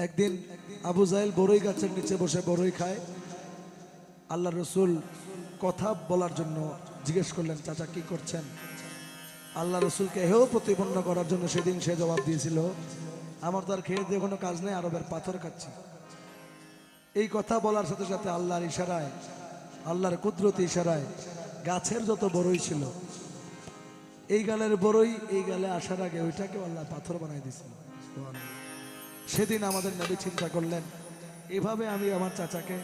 একদিন আবু জাহেল বড়ই গাছের নিচে বসে বড়ই খায়। আল্লাহ রসুল কথা বলার জন্য জিজ্ঞেস করলেন, চাচা কি করছেন? আল্লাহ রসুলকে হেও প্রতিপন্ন করার জন্য সেদিন সে জবাব দিয়েছিল, আমার তো আর খেয়ে দিয়ে কোনো কাজ নেই, আরবের পাথর খাচ্ছি। এই কথা বলার সাথে সাথে আল্লাহর ইশারায়, আল্লাহর কুদরতি ইশারায় গাছের যত বড়ই ছিল, এই গালের বড়ই এই গালে আসার আগে ওইটাকে আল্লাহ পাথর বানাই দিয়েছিল। সেদিন আমাদের নবী চিন্তা করলেন, এভাবে আমি আমার চাচাকে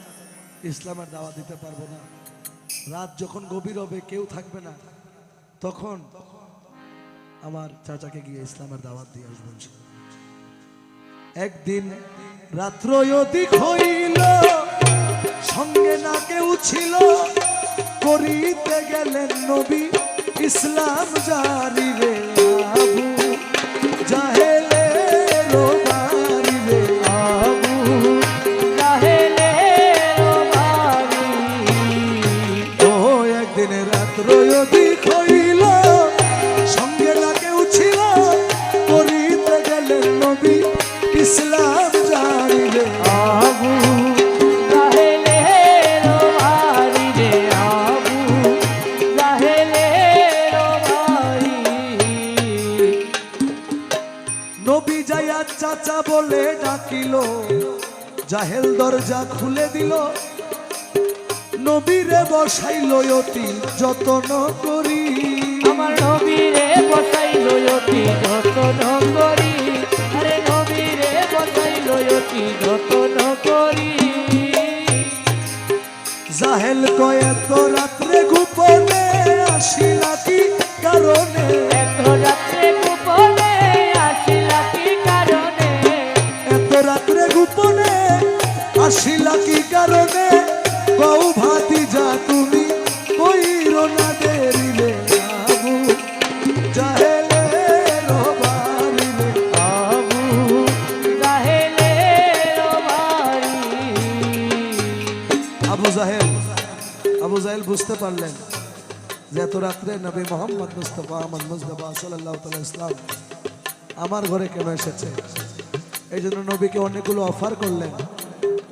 ইসলামের দাওয়াত দিতে পারবো না। রাত যখন গভীর হবে, কেউ থাকবে না, তখন আমার চাচাকে গিয়ে ইসলামের দাওয়াত দিয়ে আসবেন। একদিন রাত্র অধিক হইল, সঙ্গে না কেউ ছিল, করিতে গেলেন নবী ইসলাম জারি রে আবু জাহেলের বাড়ি রে আবু জাহেলের বাড়ি। ও একদিন রাত্র অধিক হইল, সঙ্গে না কেউ ছিল, করিতে গেলেন নবী ইসলাম জারি রে আবু জাহেলের বাড়ি রে আবু জাহেলের বাড়ি। নবী যাইয়া চাচা বলে ডাকিল, জাহেল দরজা খুলে দিল, নবীরে বসাইল অতি যতন করি, আমার নবীরে বসাইল অতি যতন করি, আরে নবীরে বসাইল অতি যতন করি। জাহেল কয় এত রাত্রে গোপনে আসিলা কি কারণে, এত রাত্রে গোপনে আসিলা কি কারণে, এত রাত্রে গোপনে আসিলা কি কারণে, কও ভাতিজা তুমি কইরো না দেরি রে আবু জাহেলের বাড়ি রে আবু জাহেলের বাড়ি। আবু জাহেল বুঝতে পারলেন যে এত রাত্রে নবী মোহাম্মদ মুস্তাফা আহমদ মুজতবা সাল্লাল্লাহু তাআলা ইসলাম আমার ঘরে কেন এসেছে। এই জন্য নবীকে অনেকগুলো অফার করলেন।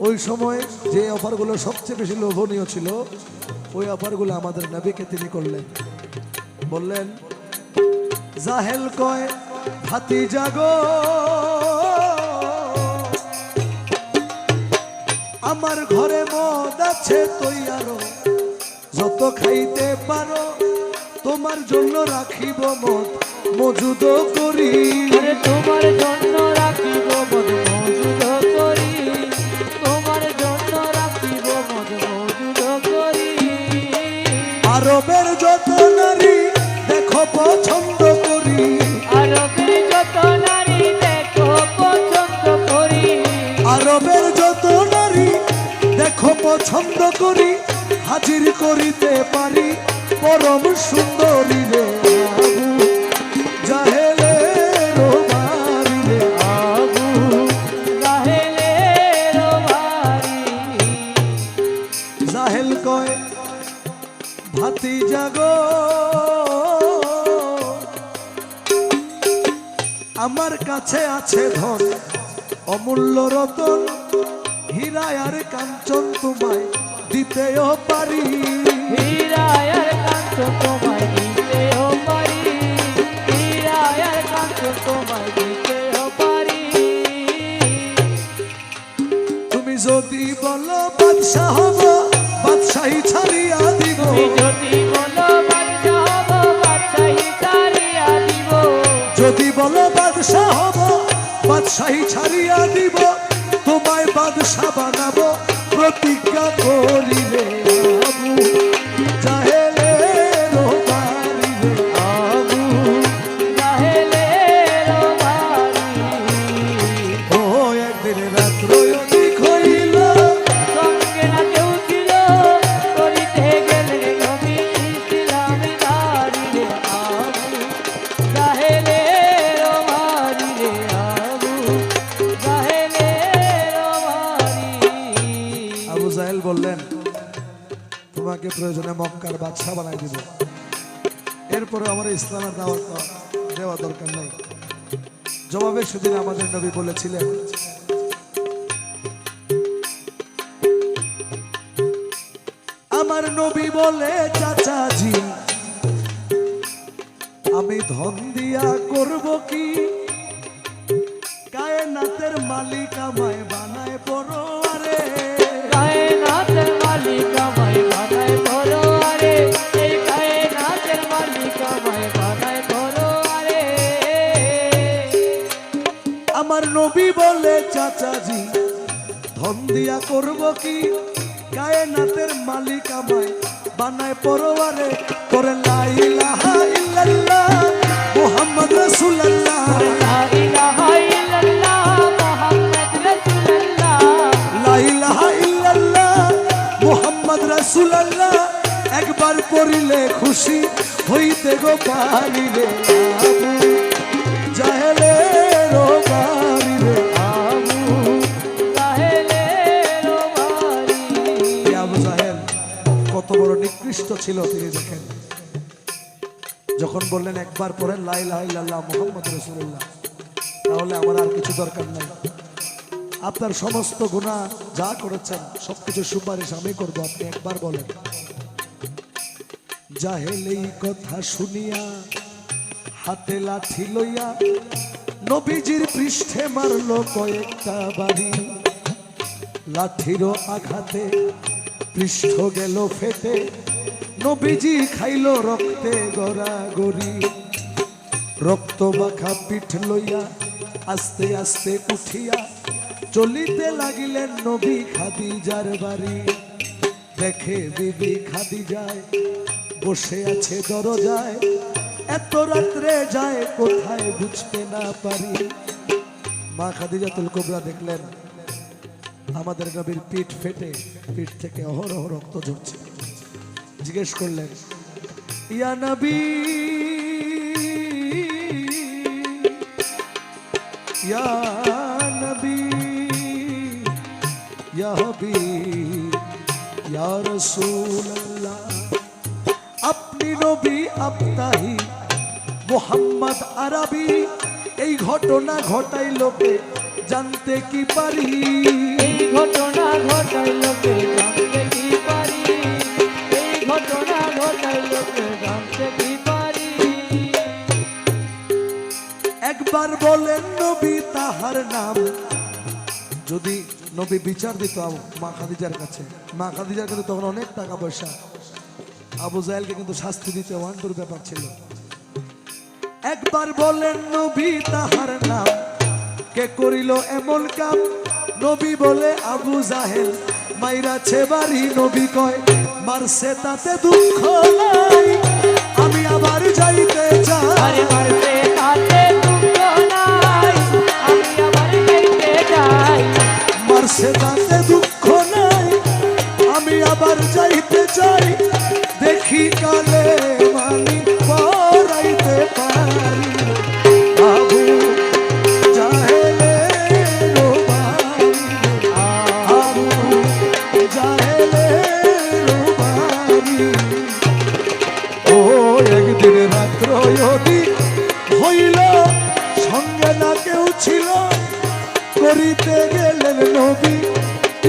ওই সময় যে অফারগুলো সবচেয়ে বেশি লোভনীয় ছিল, ওই অফারগুলো আমাদের নবীকে তিনি করলেন। বললেন, জাহেল কয় ভাতিজা গো, আমার ঘরে মদ আছে তৈয়ারো, যত খাইতে পারো তোমার জন্য রাখিব মদ মজুদ করি, আরে তোমার জন্য রাখিব মদ মজুদ করি, তোমার জন্য রাখিব মদ মজুদ করি। আরবের যত নারী দেখো পছন্দ করি, আরবের যত নারী দেখো পছন্দ করি, আরবের যত নারী দেখো পছন্দ করি, হাজির করিতে পারি পরম সুন্দরী রে আবু জাহেলের বাড়ি রে আবু জাহেলের বাড়ি। জাহেল কয় ভাতিজা গো, আমার কাছে আছে ধন অমূল্য রতন, হীরা আর কাঞ্চন তোমায় দিতেও পারি, হীরা আর কাঞ্চন তোমায় দিতেও পারি, হীরা আর কাঞ্চন তোমায় দিতেও পারি। তুমি যদি বলো বাদশা হব, বাদশাহী ছাড়িয়া দিব, তুমি যদি বলো বাদশা হব, বাদশাহী ছাড়িয়া দিব, যদি বলো বাদশা হব, বাদশাহী ছাড়িয়া দিব, তোমায় বাদশা বানাবো প্রতিজ্ঞা করিলে আবু জাহেলের বাড়ি রে আবু জাহেলের বাড়ি। ও একদিন রাত্র অধিক হইল, সঙ্গে না কেউ ছিল, করিতে গেলেন নবী ইসলাম জারি রে আবু জাহেলের বাড়ি রে আবু জাহেলের বাড়ি। আবু জাহেল বললেন, তোমাকে প্রয়োজনে মক্কার বাদশা বানাই দিব, এরপরে আমার ইসলামের দাওয়াত দেওয়া দরকার নাই। জবাবে সেদিন আমাদের নবী বলেছিলেন, আমার নবী বলে চাচাজি আমি ধন দিয়া করব কি, কায়নাতের মালিক আমায় বানায় পরোয়ারে। কায়নাতের মালিক আমায় বানায় পরোয়ারে, এই কায়নাতের মালিক আমায় বানায় পরোয়ারে। আমার নবী বলে চাচাজি ধন দিয়া করব কি, কায়নাতের মালিক আমায় বানায় পরোয়ারে। করে লা ইলাহা ইল্লাল্লাহ মুহাম্মদ রাসূলুল্লাহ, লা ইলাহা ইল্লাল্লাহ মুহাম্মদ রাসূলুল্লাহ, লা ইলাহা ইল্লাল্লাহ মুহাম্মদ রাসূলুল্লাহ। একবার পড়িলে খুশি হইতে গো পারিলে, আবু জাহেলের বাড়িরে। আবু জাহেলের বাড়ি। এই আবু জাহেল কত বড় নিকৃষ্ট ছিল তিনি দেখেন। যখন বললেন একবার পড়েন লা ইলাহা ইল্লাল্লাহ মুহাম্মদ রাসূলুল্লাহ, তাহলে আমার আর কিছু দরকার নাই, আপনার সমস্ত গুনাহ যা করেছেন সবকিছু সুপারিশ আমি করব, আপনি একবার বলেন। জাহেল এই কথা শুনিয়া হাতে লাঠি লইয়া নবীজির পৃষ্ঠে মারলো কয়েকটা বাড়ি। লাঠিরও আঘাতে পৃষ্ঠ গেল ফেটে, নবীজি খাইল রক্তে গড়াগড়ি। রক্ত মাখা পিঠ লইয়া আস্তে আস্তে উঠিয়া চলিতে লাগিলেন নবী খাদিজার বাড়ি। দেখে বিবি খাদিজায় বসে আছে দরজায়, এত রাত্রে যায় কোথায় বুঝতে না পারি। মা খাদিজাতুল কুবরা দেখলেন আমাদের নবীর পিঠ ফেটে, পিঠ থেকে অহরহ রক্ত ঝরছে। জিজ্ঞেস করলেন ইয়া নবী ইয়া নবী ইয়া হাবিব ইয়া রাসূলুল্লাহ, আপনি নবী আপতাহি মুহাম্মদ আরবি, এই ঘটনা ঘটাইল কে জানতে কি পারি। এই ঘটনা ঘটাইল কে জানতে কি পারি, এই ঘটনা ঘটাইল কে জানতে কি পারি। একবার বলেন নবী তাহার নাম, যদি নবী বিচার দিত মা খাদিজার কাছে, মা খাদিজার কাছে তখন অনেক টাকা পয়সা, আবু জাহেলকে কিন্তু শাস্তি দিতে ওয়ান্টুর ব্যাপার ছিল। একবার বলেন নবী তাহার নাম, কে করিল এমন কাম। নবী বলে আবু জাহেল মাইরাছে বাড়ি। নবী কয় মারছে তাতে দুঃখ নাই, আমি আবার যাইতে চাই। আরে মারতে তাতে দুঃখ নাই, আমি আবার যাইতে চাই। মারছে তাতে দুঃখ নাই, আমি আবার যাইতে চাই। দেখি কালে মানি পরাইতে পারি। আবু জাহেলের বাড়ি, আবু জাহেলের বাড়ি। ও একদিন রাত্র হইল, সঙ্গে না কেউ ছিল, করিতে গেলেন নবী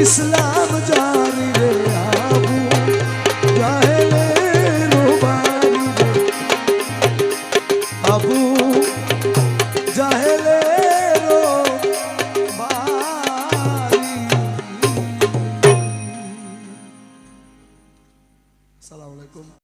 ইসলাম জারি রে। আবু জাহেলের বাড়ি, আবু জাহেলের বাড়ি। আসসালামু আলাইকুম।